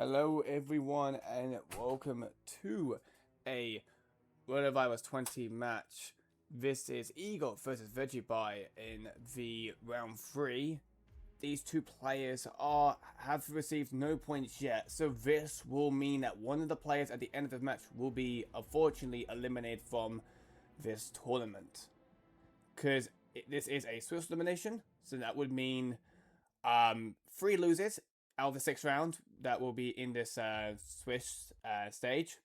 Hello everyone and welcome to a Roulette 20 match. This is Egor versus Veggerby in the round 3. These two players have received no points yet, so this will mean that one of the players at the end of the match will be unfortunately eliminated from this tournament. Because this is a Swiss elimination, so that would mean 3 losers out of the 6th round that will be in this Swiss stage.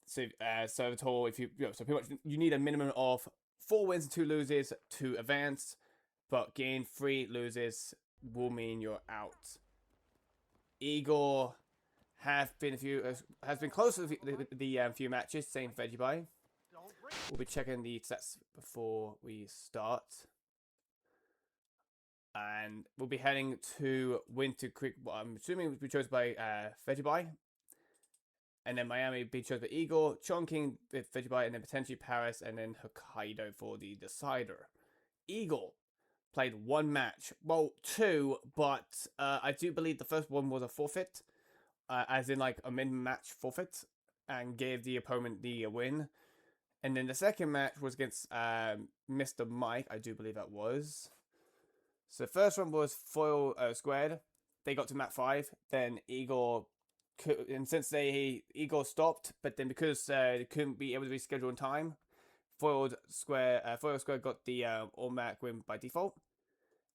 So the total, so pretty much you need a minimum of 4 wins and 2 losses to advance, but gain 3 losses will mean you're out. Egor has been close to the few matches, same Veggerby. We'll be checking the stats before we start. And we'll be heading to Winter Creek, what I'm assuming will be chosen by Veggerby. And then Miami will be chosen by Egor, Chongqing with Veggerby, and then potentially Paris, and then Hokkaido for the decider. Egor played 1 match, well 2, but I do believe the first one was a forfeit, as in like a mid-match forfeit, and gave the opponent the win. And then the second match was against Mr. Mike, I do believe that was. So the first one was foil squared. They got to map 5. Then Egor, and since Egor stopped, but then because they couldn't be able to reschedule in time, foil square got the automatic win by default.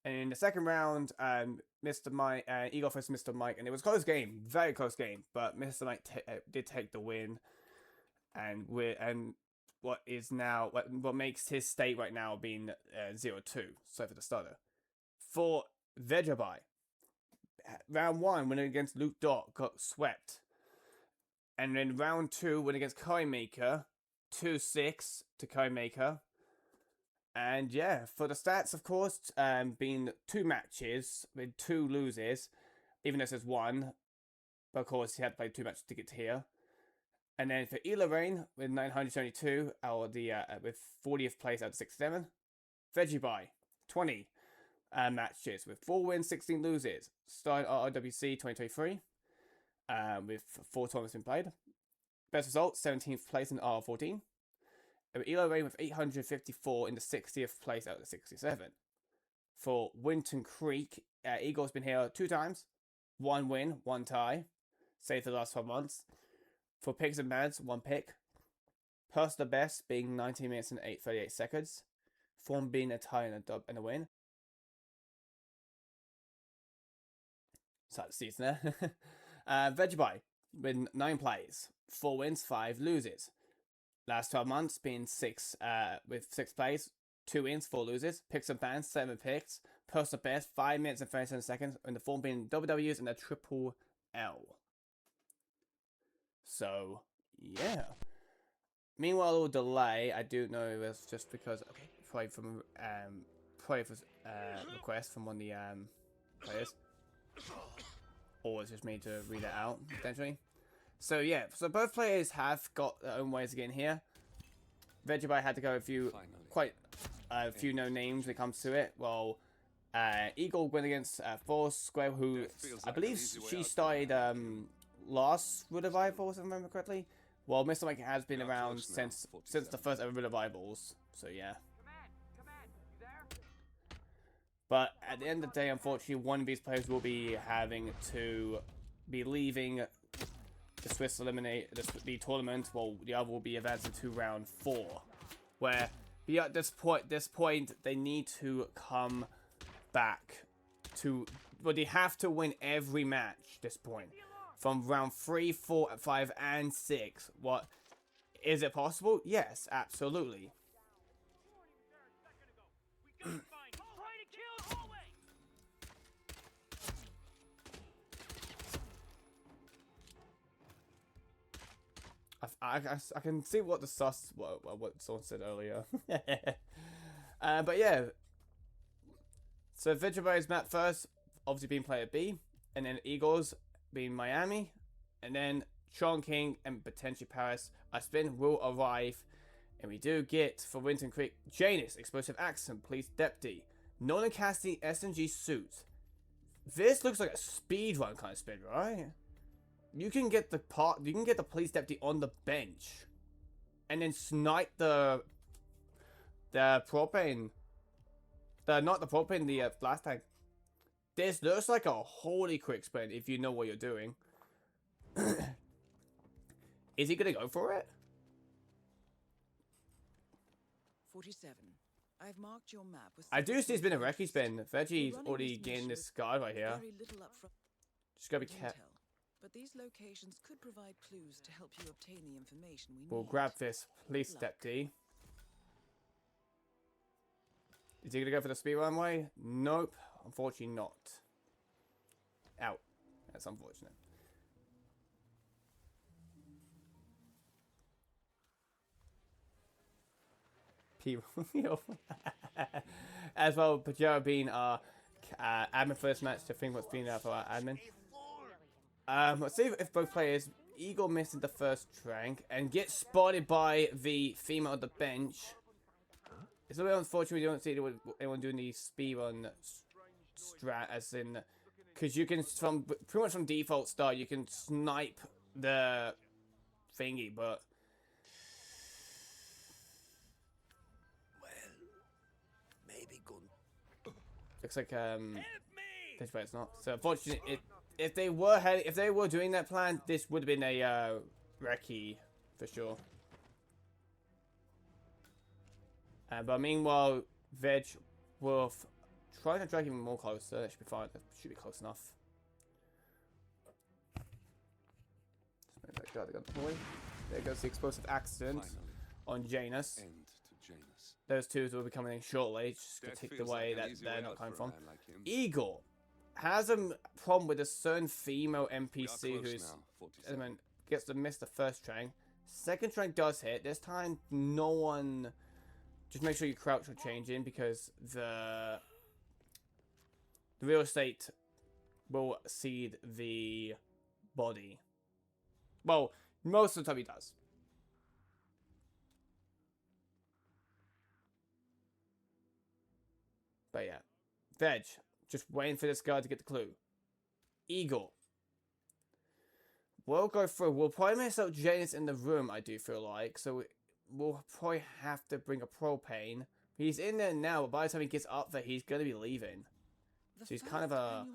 And in the second round, Mr. Mike, Egor versus Mr. Mike, and it was a close game, very close game, but Mr. Mike did take the win, and what makes his state right now being 0-2. So for the starter. For Veggerby, round 1 winning against Luke Dot got swept, and then round 2 win against Maker, 2-6 to Maker. And yeah, for the stats, of course, being 2 matches with 2 loses, even though it says 1, but of course he had to play 2 matches to get to here. And then for Elaine with 972 with 40th place out of 67, Veggerby 20. Matches with 4 wins, 16 loses. Starting RRWC 2023 with 4 tournaments been played. Best result, 17th place in R14. Elo Rain with 854 in the 60th place out of 67. For Winton Creek, Egor's been here 2 times. 1 win, 1 tie. Save for the last 12 months. For Picks and Bans, 1 pick. Personal best being 19 minutes and 38 seconds. Form being a tie and a dub and a win. Start the season there. Veggerby with 9 plays, 4 wins, 5 loses. Last 12 months being 6 with 6 plays, 2 wins, 4 loses. Picks and bans, 7 picks. Personal best 5 minutes and 37 seconds. And the form being WWs and a triple L. So yeah, Meanwhile, a little delay. I do know it's just because probably from request from one of the players, or it's just me to read it out potentially. So yeah, so both players have got their own ways of getting here. Veggerby had to go quite a few no names when it comes to it. Well, Eagle went against Force Square, who I believe she started last revival, if I remember correctly. Well, Mr. Mike has been around since the first ever revivals, so yeah. But at the end of the day, unfortunately, one of these players will be having to be leaving the Swiss the tournament, while the other will be advancing to round 4, where at this point they need to come back to, well, they have to win every match at this point, from round 3, 4, 5, and 6. What is it possible? Yes, absolutely. I can see what the what someone said earlier. But yeah. So Veggerby's map first, obviously being player B, and then Eagles being Miami, and then Chongqing and potentially Paris. A spin will arrive, and we do get for Winton Creek Janus, Explosive Accent, Police Deputy, Nolan Cassidy, SNG Suit. This looks like a speedrun kind of spin, right? You can get the police deputy on the bench, and then snipe the propane. Not the propane, the blast tank. This looks like a holy quick spin if you know what you're doing. Is he gonna go for it? 47. I've marked your map with I do see it's been a recce spin. Veggie's already getting this guard right here. Just gotta be careful. But these locations could provide clues to help you obtain the information we need. We'll grab this police deputy. Is he gonna go for the speedrun way? Nope. Unfortunately not. Out. That's unfortunate. As well, Pajero being our admin first match to think what's been for our admin. Let's see if both players, Eagle missing the first trank and get spotted by the female on the bench. It's a little unfortunate we don't see anyone doing the speedrun strat, as in, because you can pretty much from default start you can snipe the thingy, but maybe good. looks like this way it's not. So unfortunately, if they were doing that plan, this would have been a recce for sure. But meanwhile, Veg will try to drag him more closer. That should be fine. That should be close enough. There goes the explosive accident on Janus. Those two will be coming in shortly, just to take the way that they're not coming from. Eagle has a problem with a certain female NPC who's gets to miss the first train. Second train does hit. This time, no one. Just make sure you crouch or change in, because the real estate will seed the body. Well, most of the time he does. But yeah, Veg just waiting for this guy to get the clue. Eagle. We'll go through. We'll probably miss out Janus in the room, I do feel like. So we'll probably have to bring a propane. He's in there now, but by the time he gets up there, he's going to be leaving. So he's kind of a...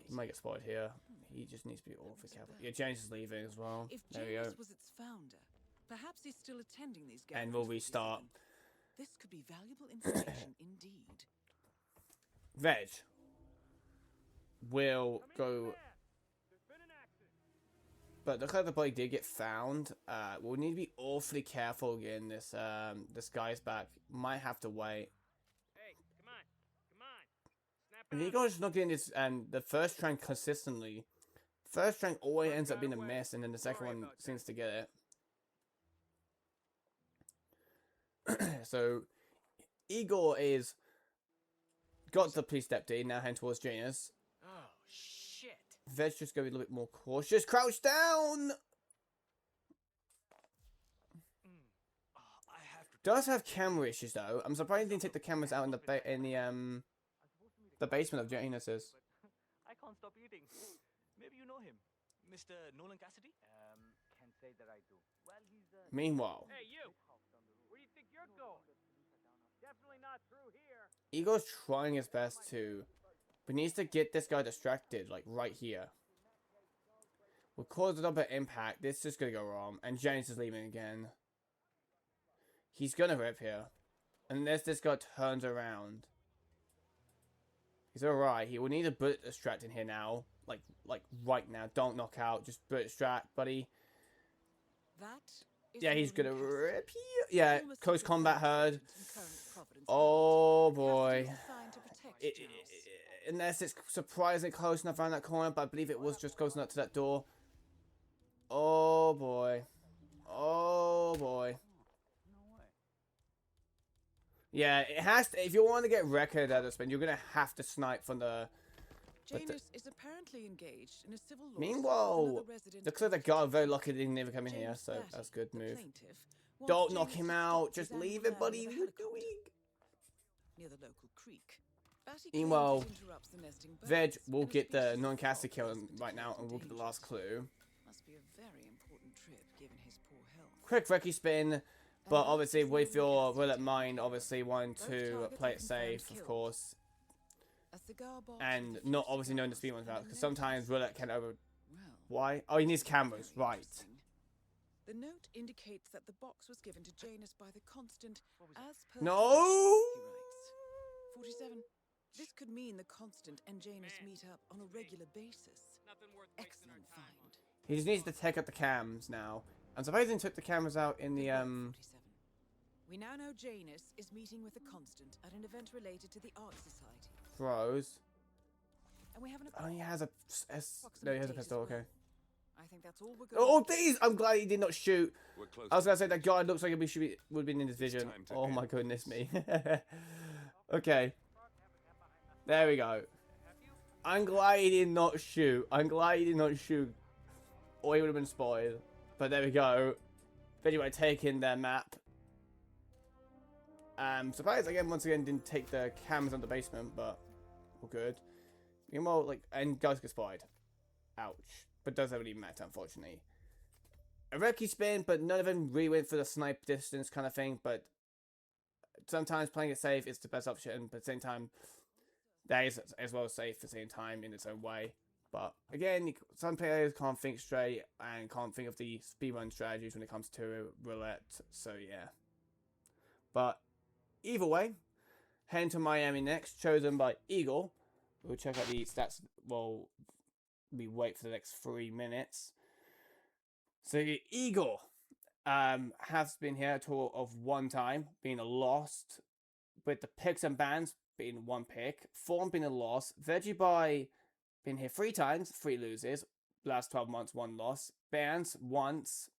He might get spotted here. He just needs to be awfully careful. Yeah, Janus is leaving as well. There we go. Was its founder, perhaps he's still attending these and we'll restart. This could be valuable information indeed. Veg will go, but look how the body did get found. We'll need to be awfully careful again. This guy's back. Might have to wait. Hey, come on. And Eagle is not getting this the first trank consistently. First trank always ends up being a miss, and then the second one seems to get it. So Igor is got the police deputy, now heading towards Janus. Oh, shit. Veg's just going to be a little bit more cautious. Crouch down! I have to. Does have camera issues though. I'm surprised he didn't take the cameras out in the basement of Janus's. I can't stop eating. Maybe you know him, Mr. Nolan Cassidy? Can say that I do. Well, he's Meanwhile, Hey, you. Where do you think you're going? Definitely not through here. Igor's trying his best to, but needs to get this guy distracted, like right here. We'll cause another impact. This is gonna go wrong, and Janus is leaving again. He's gonna rip here, unless this guy turns around. He's alright. He will need a bullet distract in here now, like right now. Don't knock out. Just bullet distract, buddy. That is Yeah, the he's Northern gonna Castle, rip here. Yeah, former close secret combat service heard. agent and current Providence Oh agent. boy. Castle was assigned to protect Janus. Unless it's surprisingly close enough around that corner, but I believe it was just close enough to that door. Oh boy. Oh boy. Yeah, it has to. If you want to get record at this, man, you're gonna have to snipe from the. Janus is apparently engaged in a civil lawsuit. Meanwhile, with another resident looks like the of guy very lucky they didn't even come in here, James so Batty, that's a good the move. plaintiff, wants Don't knock Janus him to out. stop Just his leave uncle it, buddy. landing What are you a helicopter doing? near the local creek. Batty Meanwhile, claims it interrupts the nesting Veg birds, will and a get the species of non-caster frog kill is right now, and we'll get the last endangered. clue. Must be a very important trip given his poor health. Quick recce spin, but that obviously is with the your Northern Roulette Castle. mind, obviously wanting Both to targets play are it confirmed safe, of kills. course, A cigar box and with a not few obviously knowing the cigars speed ones and out, a because note sometimes Roulette can over. Well, Why? Oh, he needs this is cameras, very right? interesting. The note indicates that the box was given to Janus by the Constant as per No! tradition, he writes. 47. This could mean the Constant and Janus meet up on a regular basis. Nothing worth wasting our Excellent time on. find. He just needs to take out the cams now. I'm surprised he took the cameras out in the Good work, 47. We now know Janus is meeting with the Constant at an event related to the Art Society. throws. And we have an Oh, he has a no, he has a pistol. Okay. I think that's all we're going Oh, to do. please! I'm glad he did not shoot. We're close. I was gonna say that guy looks like he should be would have been in his vision. time to Oh my end goodness me. Okay. There we go. I'm glad he did not shoot. I'm glad he did not shoot, or he would have been spoiled. But there we go. Veggerby taking their map. Surprised again once again didn't take the cameras on the basement, but we're good. Meanwhile, like, and guys get spotted. Ouch. But doesn't really matter, unfortunately. A recce spin, but none of them really went for the snipe distance kind of thing. But sometimes playing it safe is the best option. But at the same time, that is as well safe at the same time in its own way. But again, some players can't think straight and can't think of the speedrun strategies when it comes to roulette. So yeah. But either way, heading to Miami next, chosen by Eagle. We'll check out the stats while we wait for the next 3 minutes. So Eagle has been here a total of 1 time, being a lost, with the picks and bans being 1 pick, Form being a loss, Veggerby been here 3 times, 3 loses, last 12 months 1 loss, bans once,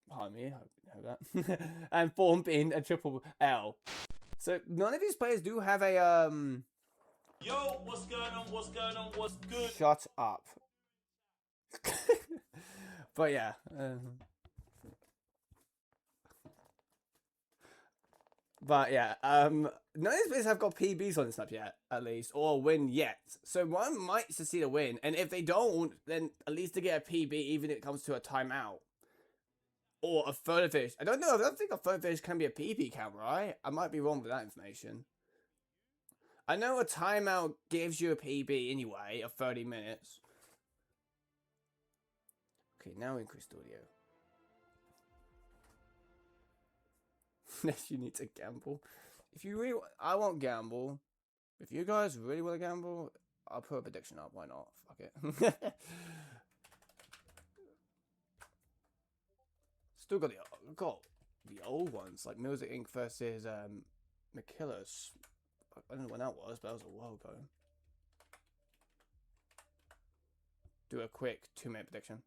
pardon me, I hope that, and Form being a triple L. So none of these players do have a Yo, what's going on? What's going on? What's good? Shut up. But yeah. But yeah, none of these players have got PBs on this map yet, at least, or win yet. So one might succeed a win, and if they don't, then at least they get a PB, even if it comes to a timeout. Or a photo finish. I don't know, I don't think a photo finish can be a PB count, right? I might be wrong with that information. I know a timeout gives you a PB anyway, of 30 minutes. Okay, now increase the audio. Unless you need to gamble. If you really, I won't gamble. If you guys really want to gamble, I'll put a prediction up. Why not? Fuck it. Still got the old ones like Music Inc. versus McKillers. I don't know when that was, but that was a while ago. Do a quick 2-minute prediction.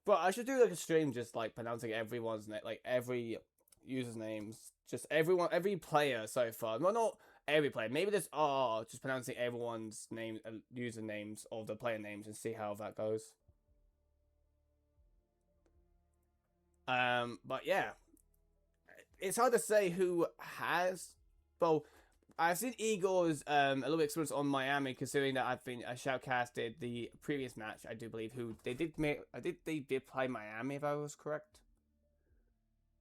But I should do like a stream just like pronouncing everyone's name, like every user's names, just everyone, every player so far. No, not every player. Maybe just just pronouncing everyone's name, user names of the player names, and see how that goes. But yeah, it's hard to say who has. Well, I've seen Igor's a little bit experience on Miami, considering that I've been shoutcasted the previous match. I do believe who they did make. They did play Miami, if I was correct.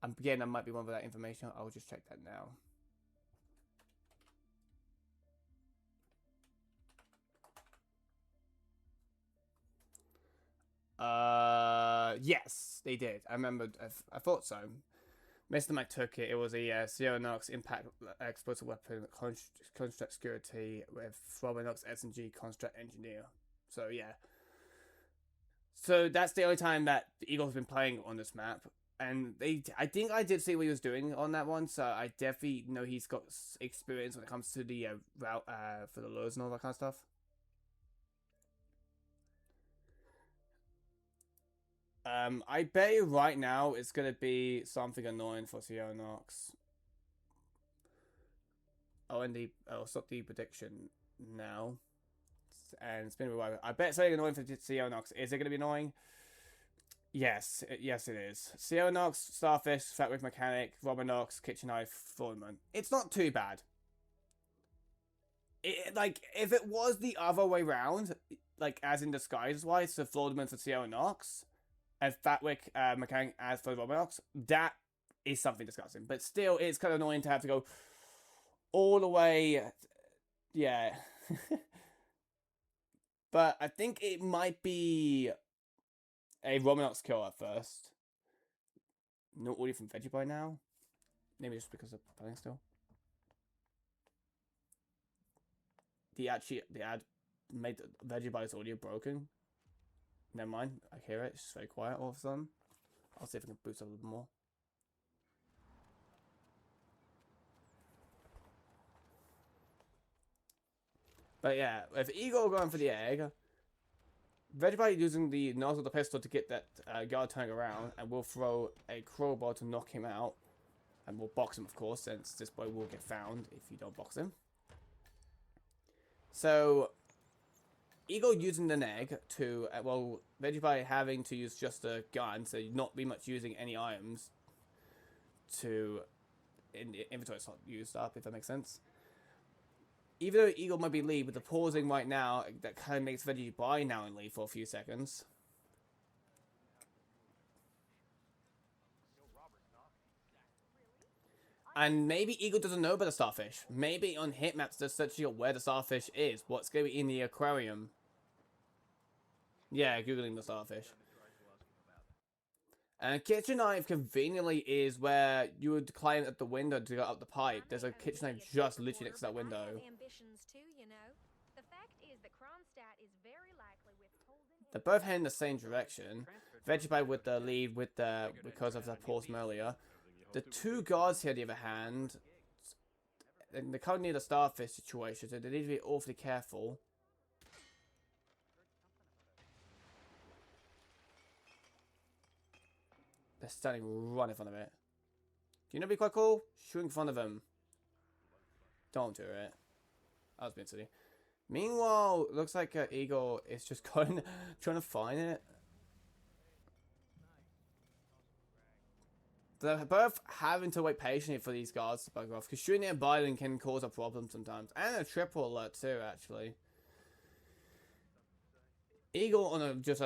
Again, that might be wrong with that information. I'll just check that now. Yes, they did. I remembered. I thought so. Mr. Mac took it. It was a Sierra Knox impact explosive weapon construct security with Robin Knox S&G construct engineer. So yeah. So that's the only time that the Eagles have been playing on this map, and I think I did see what he was doing on that one. So I definitely know he's got experience when it comes to the route for the lures and all that kind of stuff. I bet you right now it's gonna be something annoying for Sierra Knox. Oh, and I'll stop the prediction now. And it's been a while. I bet something annoying for Sierra Knox. Is it gonna be annoying? Yes, yes it is. Sierra Knox, Starfish, Fatwick Mechanic, Robin Knox, Kitchen Knife, Foreman. It's not too bad. Like, if it was the other way round, like as in disguise wise, so Florderman for Sierra Knox and Fatwick Mechanic as for Robin Knox, that is something disgusting. But still, it's kind of annoying to have to go all the way. Yeah. But I think it might be a Robin Knox kill at first. No audio from Veggerby now. Maybe just because of playing still. The ad made Veggerby's audio broken. Never mind, I hear it. It's just very quiet all of a sudden. I'll see if I can boost up a little more. But yeah, if Egor going for the egg, Veggerby using the nozzle of the pistol to get that guard turning around, and we'll throw a crowbar to knock him out. And we'll box him, of course, since this boy will get found if you don't box him. So, Egor using the egg to, well, Veggerby having to use just a gun, so not be much using any items to inventory slot used up, if that makes sense. Even though Egor might be lead, with the pausing right now, that kind of makes Veggerby now in lead for a few seconds. And maybe Egor doesn't know about the starfish. Maybe on hit maps they're searching where the starfish is, what's going in the aquarium. Yeah, googling the starfish. And kitchen knife conveniently is where you would climb up the window to go up the pipe. There's a kitchen knife just literally next to that window. They're both heading the same direction. Veggerby with the lead because of that pause from earlier. The two guards here, on the other hand, they're currently near the starfish situation, so they need to be awfully careful. They're standing right in front of it. Do you know what'd be quite cool? Shoot in front of them. Don't do it. That was a bit silly. Meanwhile, looks like Egor is just trying to find it. They're both having to wait patiently for these guards to bug off, because shooting at Biden can cause a problem sometimes. And a triple alert too, actually. Egor on just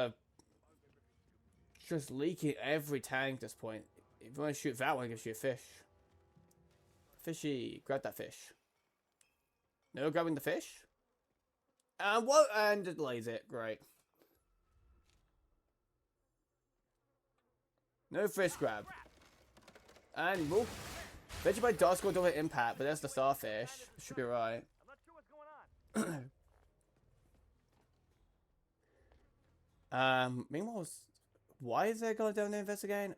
leaking every tank at this point. If you want to shoot that one, gives you a fish. Fishy, grab that fish. No grabbing the fish? And what? And it lays it. Great. No fish grab. And whoop. Veggerby does go to an impact, but that's the starfish. Should be right. I'm not sure what's going on. Meanwhile, why is there going down there investigating?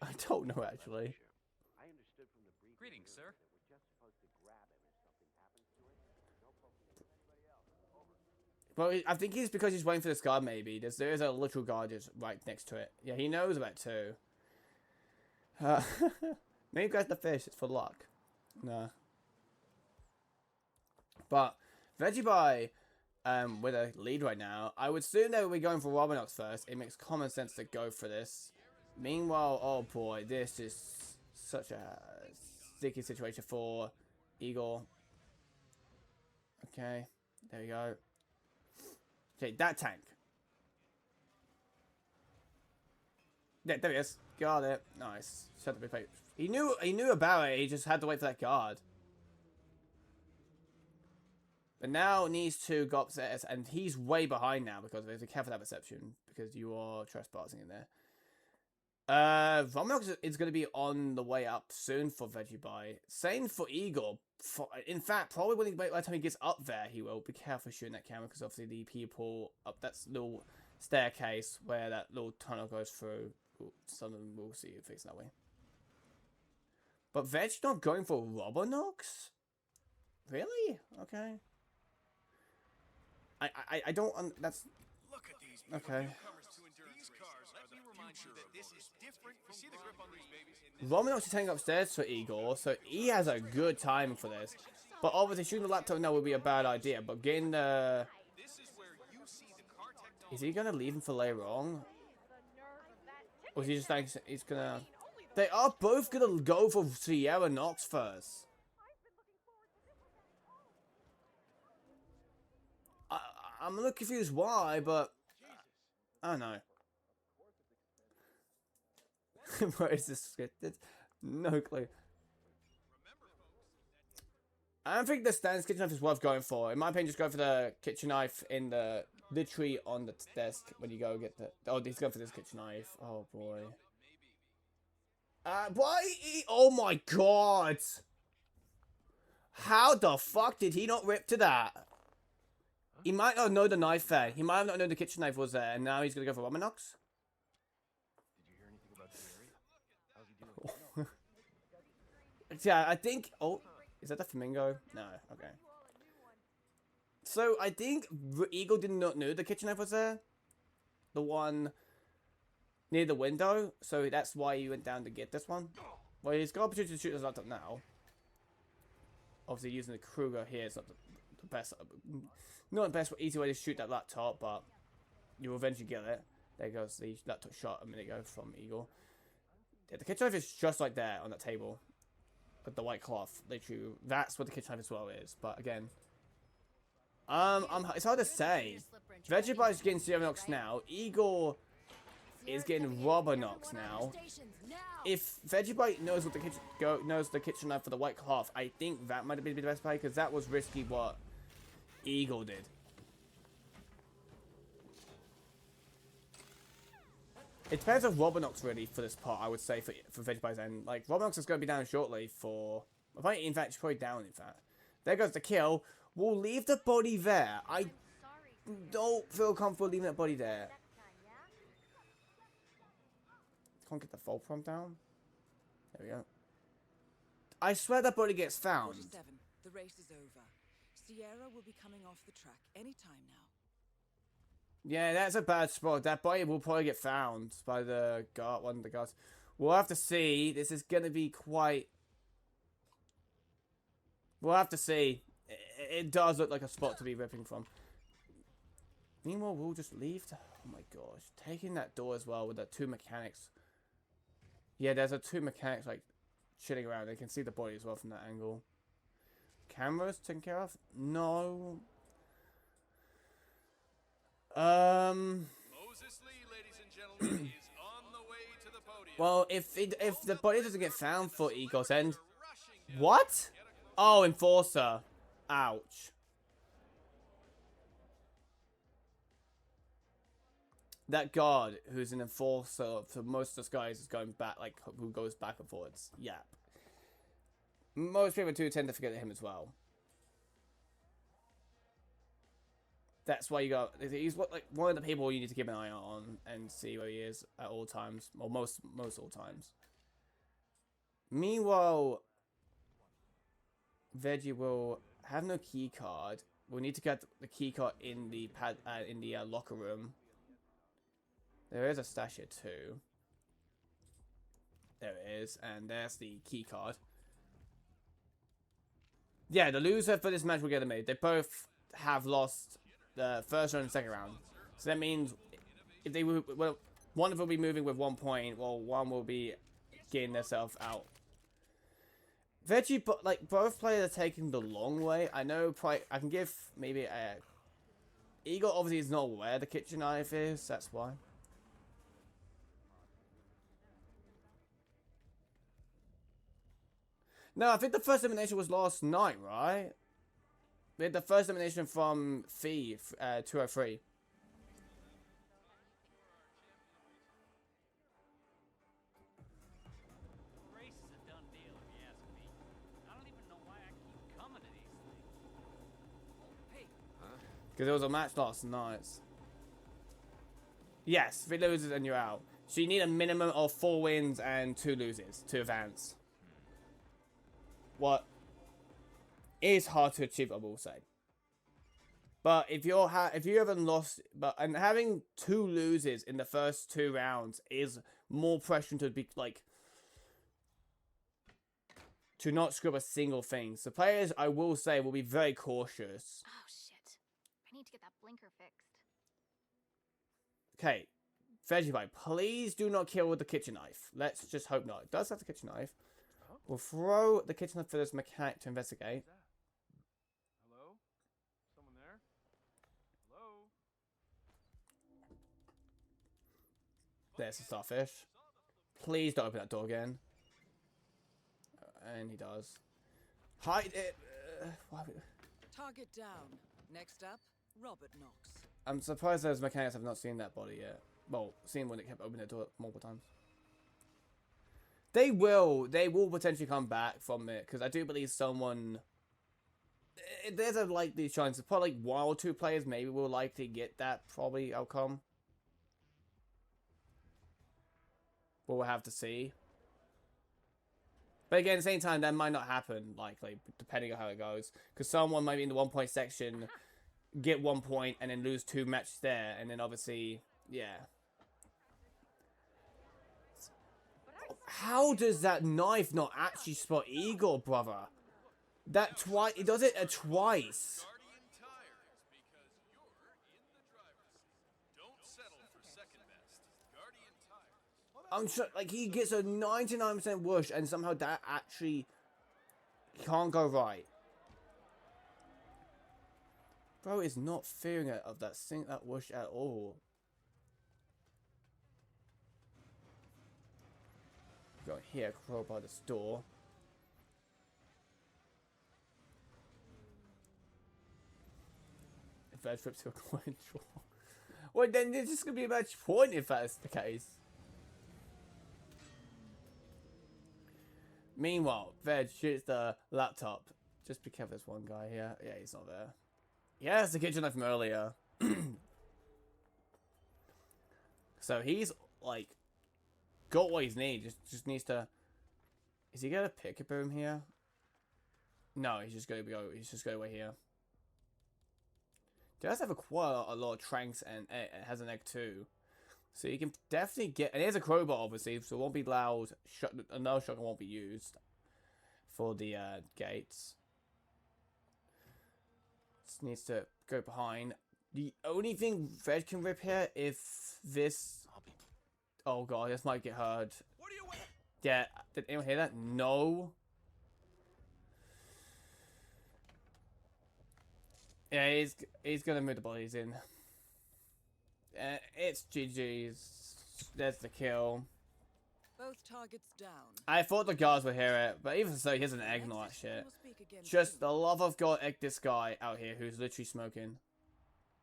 I don't know actually. I understood from the briefing. Greetings, sir. That we're just supposed to grab him if something happens to him. No focus on anybody else. Over. Well, I think it's because he's waiting for this guard, maybe. There is a literal guard just right next to it. Yeah, he knows about two. Maybe guys the fish, it's for luck. No. But, Veggerby, with a lead right now, I would assume that we're going for Robinox first. It makes common sense to go for this. Meanwhile, oh boy, this is such a sticky situation for Egor. Okay, there we go. Okay, that tank. Yeah, there he is. Got it. Nice. Shut the big. He knew about it. He just had to wait for that guard. But now needs to go upstairs, and he's way behind now because there's a careful that perception because you are trespassing in there. Romanox is going to be on the way up soon for Veggerby. Same for Egor. In fact, probably by the time he gets up there, he will be careful shooting that camera because obviously the people up that little staircase where that little tunnel goes through. Some of them will see you facing that way. But Veg's not going for Robinox? Really? Okay. I don't. That's. Look at these okay. These cars are the future that this is different. You see the grip on these babies? Romanox is heading upstairs for Egor, so he has a good timing for this. But obviously shooting the laptop now would be a bad idea. But getting the. Is he gonna leave him for later on? Or is he just like he's gonna? They are both gonna go for Sierra Nox first. I'm a little confused why, but I don't know. Where is this scripted? No clue. I don't think the standard kitchen knife is worth going for. In my opinion, just go for the kitchen knife in the literally on the desk when you go get the. Oh, he's going for this kitchen knife. Oh boy. Why? Oh my god! How the fuck did he not rip to that? He might not know the knife there. He might have not known the kitchen knife was there, and now he's gonna go for Romanox. Did you hear anything about Jerry? How's he doing? Yeah, I think. Oh, is that the flamingo? No. Okay. So I think Eagle did not know the kitchen knife was there. The one near the window. So that's why he went down to get this one. Well, he's got opportunity to shoot his laptop now. Obviously, using the Kruger here is not the best. Not the best easy way to shoot that laptop, but you'll eventually get it. There goes the laptop shot a minute ago from Eagle. Yeah, the kitchen knife is just like there on that table. With the white cloth. Literally, that's what the kitchen knife as well is. But again, it's hard to say. Veggerby is getting Sierra-Nox now. Egor is getting Robinox now. If Veggerby knows what the kitchen knife for the white cloth, I think that might have been the best play because that was risky what Eagle did. It depends on Robinox really for this part, I would say, for Veggerby's end. Like, Robinox is going to be down shortly for... In fact, he's probably down, in fact. There goes the kill. We'll leave the body there. I don't feel comfortable leaving that body there. Can't get the fulcrum down. There we go. I swear that body gets found. 47. The race is over. Sierra will be coming off the track any time now. Yeah, that's a bad spot. That body will probably get found by the guard, one of the guards. We'll have to see. This is going to be quite... We'll have to see. It does look like a spot to be ripping from. Meanwhile, we'll just leave. Oh my gosh. Taking that door as well with the two mechanics. Yeah, there's a two mechanics like chilling around. They can see the body as well from that angle. Cameras taken care of? No. Moses Lee, ladies and gentlemen, is on the way to the podium. Well, if the body doesn't get found for Egor's end, what? Oh, Enforcer. Ouch. That guard who's an Enforcer for most of this guys is going back, like who goes back and forwards. Yeah. Most people do tend to forget him as well. That's why you got. He's like one of the people you need to keep an eye on and see where he is at all times, or most all times. Meanwhile, Veggie will have no key card. we'll need to get the keycard in the locker room. There is a stash here too. There it is, and there's the keycard. Yeah, the loser for this match will get eliminated. They both have lost the first round and second round. So that means if they will, well, one of them will be moving with 1 point, while one will be getting themselves out. Veggie, but like both players are taking the long way. I know. I can give maybe a. Egor obviously is not where the kitchen knife is. That's why. No, I think the first elimination was last night, right? We had the first elimination from Fee, 203. Race is a done deal, if you ask me. I don't even know why I keep coming to these things. Hey. Because there was a match last night. Yes, if it loses, then you're out. So you need a minimum of 4 wins and 2 loses to advance. What is hard to achieve, I will say. But if you haven't lost, and having 2 loses in the first 2 rounds is more pressure to be like to not screw up a single thing. So players, I will say, will be very cautious. Oh shit! I need to get that blinker fixed. Okay, Veggerby, please do not kill with the kitchen knife. Let's just hope not. It does have the kitchen knife. We'll throw the kitchen knife for this mechanic to investigate. Hello? Someone there? Hello? There's the starfish. Please don't open that door again. And he does. Hide it! Target down. Next up, Robert Knox. I'm surprised those mechanics have not seen that body yet. Well, seen when it kept opening the door multiple times. They will potentially come back from it, because I do believe someone... There's a likely chance, probably like 1 or 2 players maybe will likely get that probably outcome. But we'll have to see. But again, at the same time, that might not happen, likely, depending on how it goes. Because someone might be in the 1 point section, get 1 point, and then lose 2 matches there, and then obviously, yeah. How does that knife not actually spot Egor, brother? That twice, it does it twice. Guardian tires because you're in the driver's seat. Don't settle for second best. Guardian tires. I'm sure, like, he gets a 99% whoosh, and somehow that actually can't go right. Bro is not fearing it of that whoosh at all. Go here, crawl by this door. Veg flips to a coin draw. Well, then there's just gonna be a match point if that's the case. Meanwhile, Veg shoots the laptop. Just be careful, there's one guy here. Yeah, he's not there. Yeah, it's the kitchen knife from earlier. So he's like got what he's needs. Just needs to. Is he gonna pick a boom here? No, he's just gonna go. He's just going away here. He does have quite a lot of tranks and has an egg too, so you can definitely get. And here's a crowbar, obviously, so it won't be loud. Another shotgun won't be used for the gates. Just needs to go behind. The only thing Veg can rip here if this. Oh god, this might get heard. Yeah, did anyone hear that? No. Yeah, he's gonna move the bodies in. It's GG's. There's the kill. Both targets down. I thought the guards would hear it, but even so, he has an egg and all that shit. Just the love of God, egg this guy out here who's literally smoking.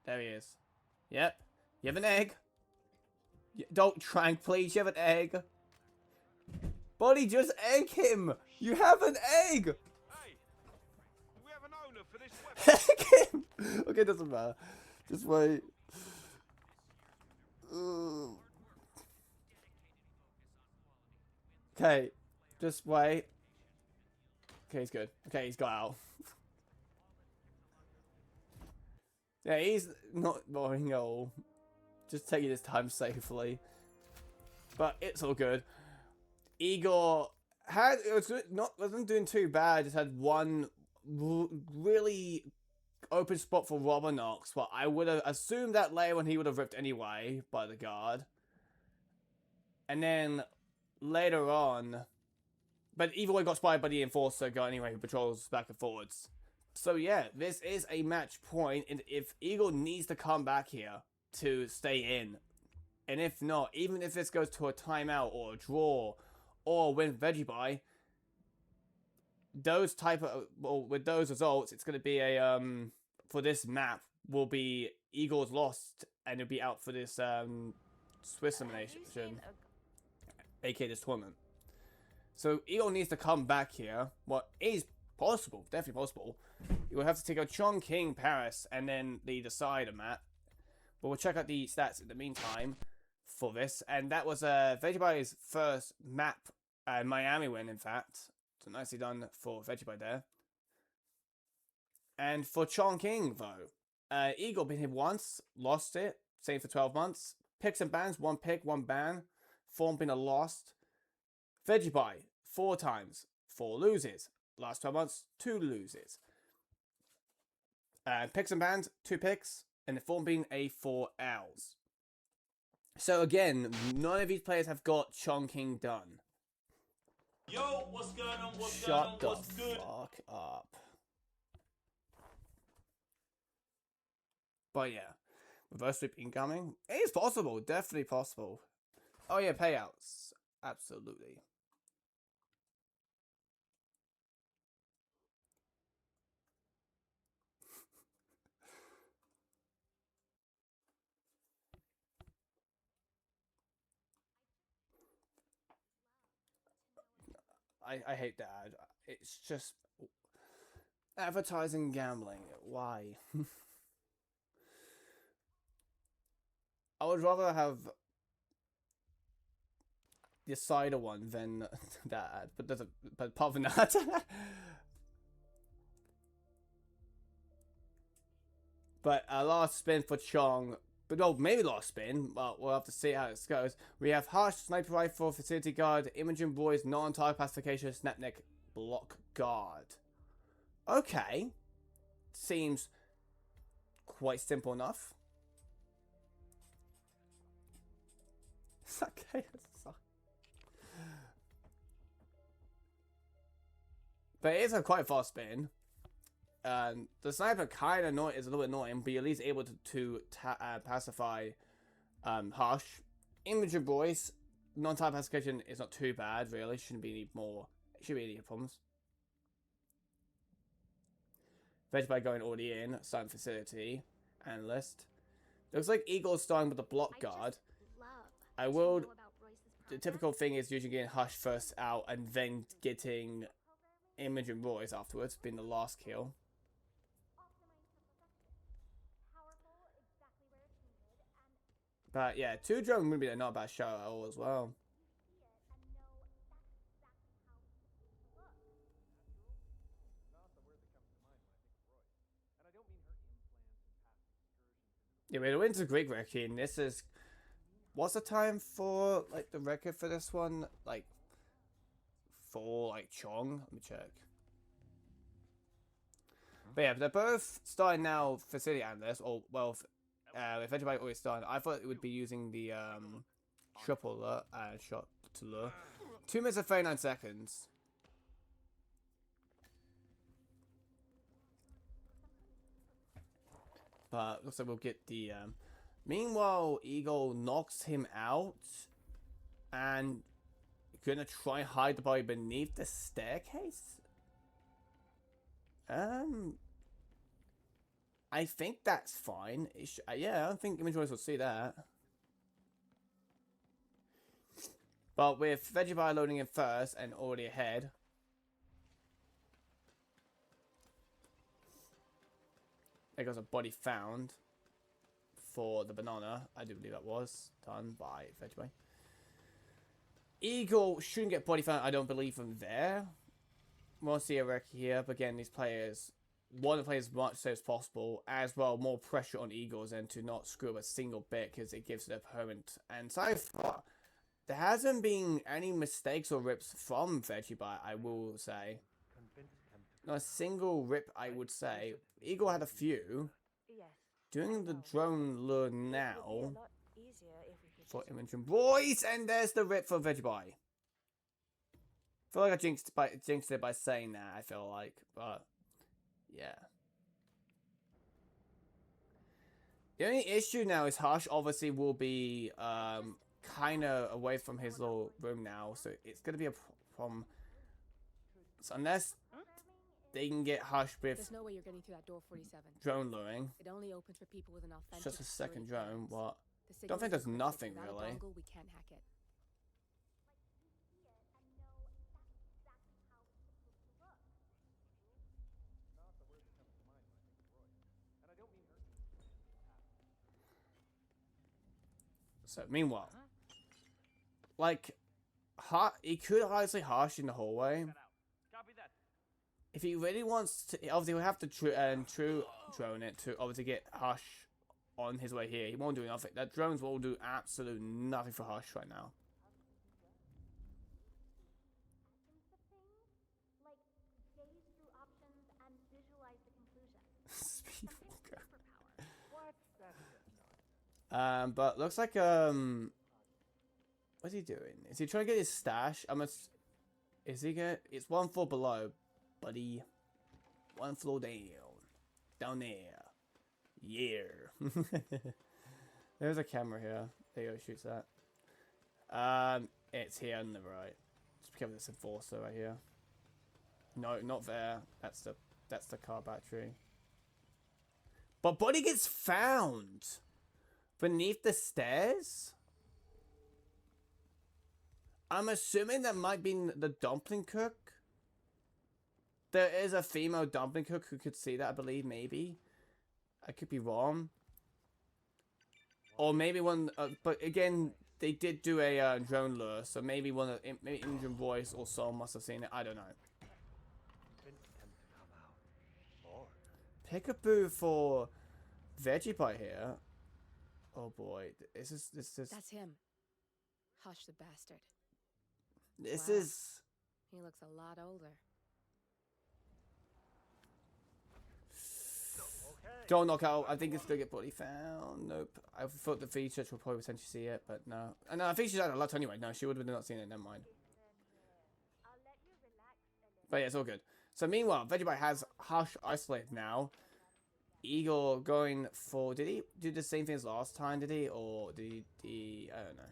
There he is. Yep. You have an egg. Don't trank, please. You have an egg. Buddy, just egg him. You have an egg. Hey! Do we have an owner for this weapon? Egg him. Okay, doesn't matter. Just wait. Ugh. Okay, just wait. Okay, he's good. Okay, he's got out. Yeah, he's not boring at all. Just taking his time safely. But it's all good. Igor wasn't doing too bad. Just had one really open spot for Robinox, but I would have assumed that later when he would have ripped anyway by the guard. And then later on, but either way got spotted by the Enforcer guy anyway, who patrols back and forwards. So yeah, this is a match point, and if Eagle needs to come back here to stay in, and if not, even if this goes to a timeout or a draw, or win Veggerby, those type of, well, with those results, it's going to be a, for this map, will be Eagles lost, and it'll be out for this, Swiss elimination, aka this tournament. So Eagle needs to come back here. What is possible, definitely possible. You will have to take out Chongqing, Paris, and then the decider map. But we'll check out the stats in the meantime for this. And that was Veggerby's first map, Miami win, in fact. So nicely done for Veggerby there. And for Chongqing, though, Eagle been here once, lost it, same for 12 months. Picks and bans, 1 pick, 1 ban. Form been a lost. Veggerby, 4 times, 4 loses. Last 12 months, 2 loses. Picks and bans, 2 picks, and the form being a 4 L's. So again, none of these players have got Chongqing done. Yo, what's going on? What's Shut going on? What's the good? fuck up. But yeah, reverse sweep incoming. It is possible, definitely possible. Oh yeah, payouts, absolutely. I hate that ad. It's just advertising gambling. Why? I would rather have the cider one than that ad, but apart from that. But last spin for Chong. But no, maybe last spin. But we'll have to see how it goes. We have Harsh, Sniper Rifle, Facility Guard, Imogen Boys, Non-Tire Pacification, Snapneck, Block Guard. Okay. Seems quite simple enough. It's okay. But it is a quite fast spin. The sniper kind of is a little bit annoying, but you're at least able to pacify Harsh. Imogen Boys, non-type pacification is not too bad, really. Shouldn't be any problems. Veggerby going already in, starting facility, analyst. Looks like Eagle's starting with the block guard. The typical thing is usually getting Hush first out and then getting Imogen Boys afterwards, being the last kill. But yeah, 2 drone would be not a bad shot at all as well. Yeah, but the wins a great record. This is, what's the time for like the record for this one? Like for like Chong. Let me check. But yeah, they're both starting now facility analysts, or well, if anybody always started, I thought it would be using the triple lure, shot to lure. 2 minutes and 39 seconds. But looks like we'll get the meanwhile Eagle knocks him out and gonna try and hide the body beneath the staircase. I think that's fine. Yeah, I don't think Image Voice will see that. But with Veggerby loading in first and already ahead. There goes a body found for the banana. I do believe that was done by Veggerby. Eagle shouldn't get body found, I don't believe, from there. We'll see a wreck here, but again, these players want to play as much safe as possible, as well more pressure on Egor's end to not screw up a single bit because it gives the opponent. And so far, there hasn't been any mistakes or rips from Veggerby, I will say. Not a single rip, I would say. Egor had a few. Doing the drone lure now for Imogen Boys, and there's the rip for Veggerby. I feel like I jinxed it by saying that, I feel like, but yeah. The only issue now is Hush obviously will be kind of away from his little room now, so it's going to be a problem. So unless they can get Hush with There's no way you're getting through that door 47. drone luring. It only opens for people with an authentic. It's just a second drone. What? The Don't think there's signal is nothing encrypted. Without a really. dongle, we can't hack it. So meanwhile, like, he could honestly Hush in the hallway. Copy that. If he really wants to, obviously he'll have to true drone it to obviously get Hush on his way here. He won't do nothing. That drones will do absolute nothing for Hush right now. Speedwalker. But looks like what's he doing? Is he trying to get his stash? Is he get? It's one floor below, buddy. One floor down there. Yeah. There's a camera here. There you go, shoots that. It's here on the right. Just be careful, this enforcer right here. No, not there. That's the car battery. But Buddy gets found beneath the stairs. I'm assuming that might be the dumpling cook. There is a female dumpling cook who could see that, I believe, maybe. I could be wrong. Or maybe one, but again, they did do a drone lure, so maybe maybe Imogen Voice or Soul must have seen it. I don't know. Peekaboo for Veggerby here. Oh boy, this is. That's him. Hush the bastard. This Wow. is. He looks a lot older. Don't knock out. I think it's gonna get Buddy found. Nope. I thought the feature will probably potentially see it, but no. No, I think she's had a lot anyway. No, she would have not seen it. Never mind. But yeah, it's all good. So meanwhile, Veggerby has Hush isolated now. Egor going for... Did he do the same thing as last time, did he? Or did he... I don't know.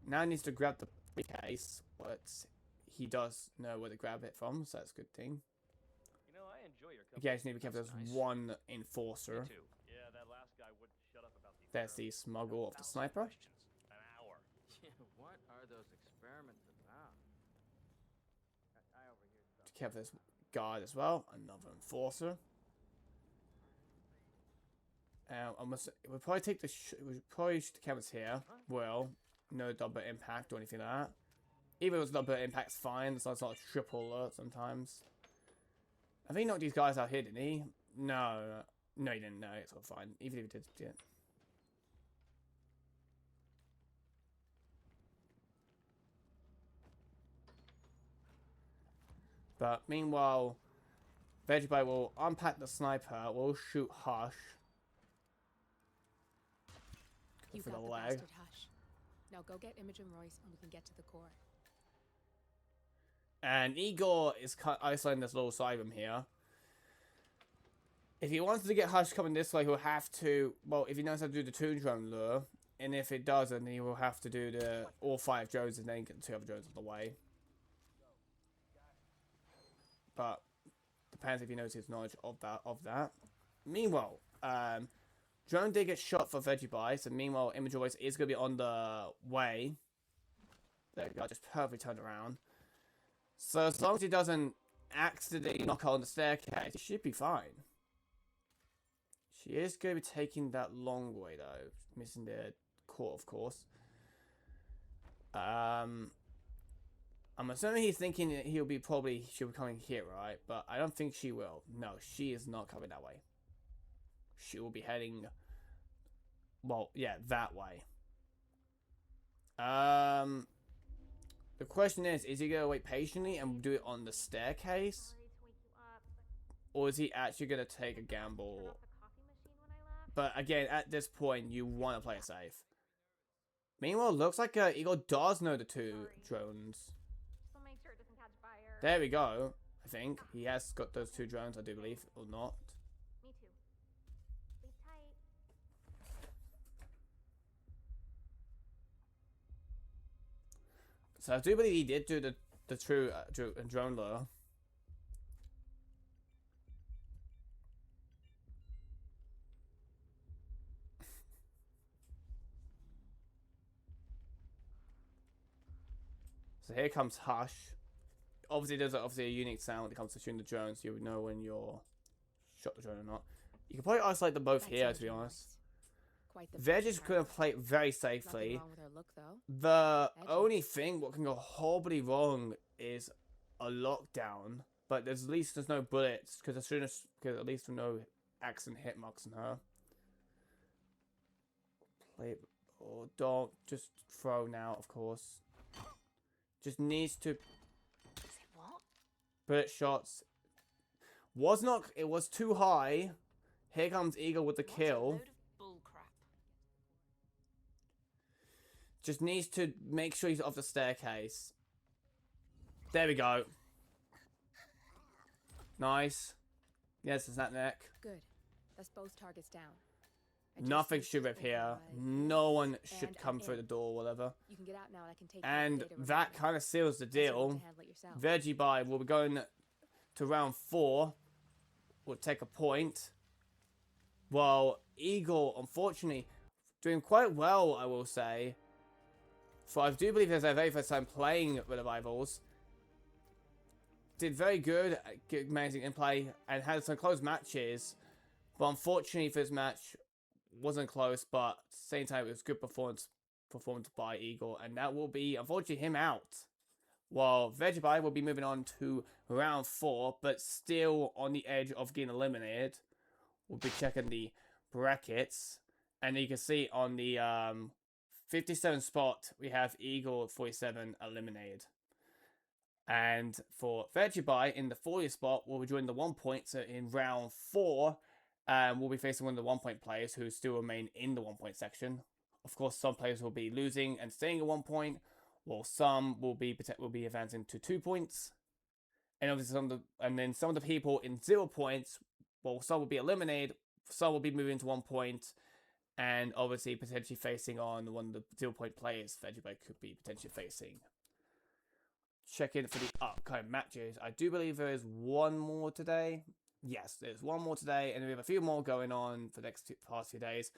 Now he needs to grab the case, but he does know where to grab it from, so that's a good thing. You know, I enjoy your company. Again, I just need to be careful. There's one enforcer. Me too. Yeah, that last guy wouldn't shut up about the There's the smuggle of the sniper. An hour. What are those experiments about? Be careful. There's guard as well. Another enforcer. We'll probably take the. We'll probably shoot the cameras here. Well, no double impact or anything like that. Even if it's double impact's fine. It's not a triple alert sometimes. I think he knocked these guys out here, didn't he? No, no, he didn't. No, it's all fine. Even if he did, yeah. But meanwhile, Veggerby will unpack the sniper. We'll shoot Hush. You For got the the leg. bastard, Hush. Now go get Imogen Royce and we can get to the core. And Egor is isolating this little side room here. If he wants to get Hush coming this way, he'll have to... Well, if he knows how to do the 2-drone lure, and if it doesn't, he will have to do the all 5 drones and then get the 2 other drones on the way. But depends if he knows his knowledge of that. Meanwhile, drone did get shot for Veggerby, so meanwhile, Imogen Royce is going to be on the way. There we go, just perfectly turned around. So as long as he doesn't accidentally knock her on the staircase, he should be fine. She is going to be taking that long way though, missing the court, of course. I'm I'm assuming he's thinking that she'll be coming here, right? But I don't think she will. No, she is not coming that way. She will be heading, well, yeah, that way. The question is he gonna wait patiently and do it on the staircase? Or is he actually gonna take a gamble? But again, at this point, you want to play it safe. Meanwhile, looks like Igor does know the two drones. There we go. I think he has got those two drones, I do believe, or not. Me too. Sleep tight. So I do believe he did do the true drone lure. So here comes Hush. Obviously, there's a unique sound when it comes to shooting the drones. You would know when you're shot the drone or not. You can probably isolate them both here, to be honest. Veg is going to play it very safely. The only thing what can go horribly wrong is a lockdown, but at least there's no bullets because at least there's no accident hit marks on her. Play it, or don't just throw now, of course. Just needs to. Bullet shots. It was too high. Here comes Egor with the kill. Just needs to make sure he's off the staircase. There we go. Nice. Yes, it's that neck. Good. That's both targets down. Nothing should rip here. No one should come through the door or whatever. You can get out now and I can take and that kind of seals the deal. Veggerby will be going to round 4. Will take a point. While Egor, unfortunately, doing quite well, I will say. For I do believe there's their very first time playing with the rivals. Did very good, amazing in play, and had some close matches. But unfortunately for this match, wasn't close, but at the same time it was good performance by Egor, and that will be unfortunately him out. While Veggerby will be moving on to round 4, but still on the edge of getting eliminated. We'll be checking the brackets, and you can see on the 57 spot we have Egor47 eliminated. And for Veggerby in the 40 spot, we'll be joining the 1 point. So in round 4, we'll be facing one of the 1 point players who still remain in the 1 point section. Of course, some players will be losing and staying at 1 point, while some will be advancing to 2 points. And obviously, some of the people in 0 points, well, some will be eliminated, some will be moving to 1 point, and obviously potentially facing on one of the 0 point players Veggerby could be potentially facing. Check in for the upcoming matches. I do believe there is one more today. Yes, there's one more today, and we have a few more going on for the past 2 days.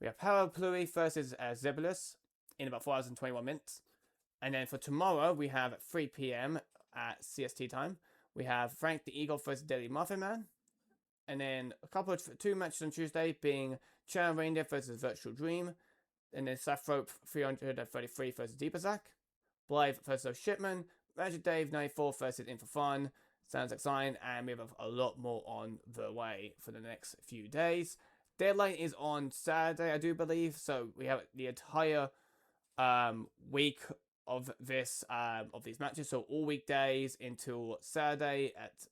We have Paraplui versus Zebulus in about 4 hours and 21 minutes. And then for tomorrow, we have at 3 p.m. at CST time. We have Frank the Eagle versus Deadly Muffin Man. And then two matches on Tuesday being Sharon Reindeer versus Virtual Dream. And then Sathrope 333 versus Deeper Zach. Blythe versus Shipman. Magic Dave 94 versus In For Fun. Sounds exciting, and we have a lot more on the way for the next few days. Deadline is on Saturday, I do believe, so we have the entire week of these matches, so all weekdays until Saturday at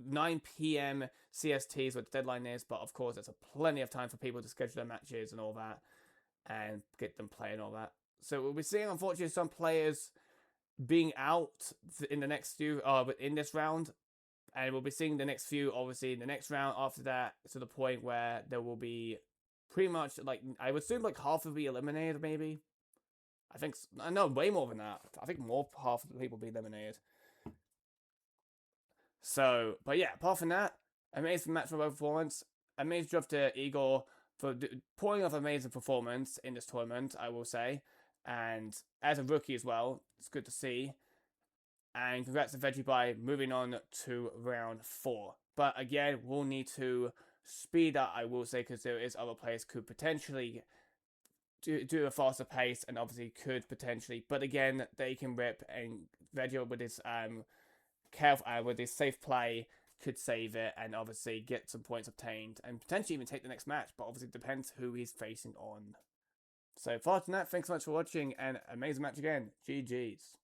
9 p.m. CST is what the deadline is, but of course there's plenty of time for people to schedule their matches and all that, and get them playing all that. So we'll be seeing, unfortunately, some players being out in the next few, in this round, and we'll be seeing the next few, obviously, in the next round after that, to the point where there will be pretty much, like, I would assume, like, half will be eliminated, maybe. I know, way more than that. I think half of the people will be eliminated. So, but yeah, apart from that, amazing match for both performance. Amazing job to Egor for pulling off amazing performance in this tournament, I will say. And as a rookie as well, it's good to see. And congrats to Veggerby moving on to round 4. But again, we'll need to speed up, I will say, because there is other players who could potentially do a faster pace and obviously could potentially, but again they can rip, and Veggerby with his with his safe play could save it and obviously get some points obtained and potentially even take the next match, but obviously it depends who he's facing on. So far than that, thanks so much for watching and amazing match again. GG's.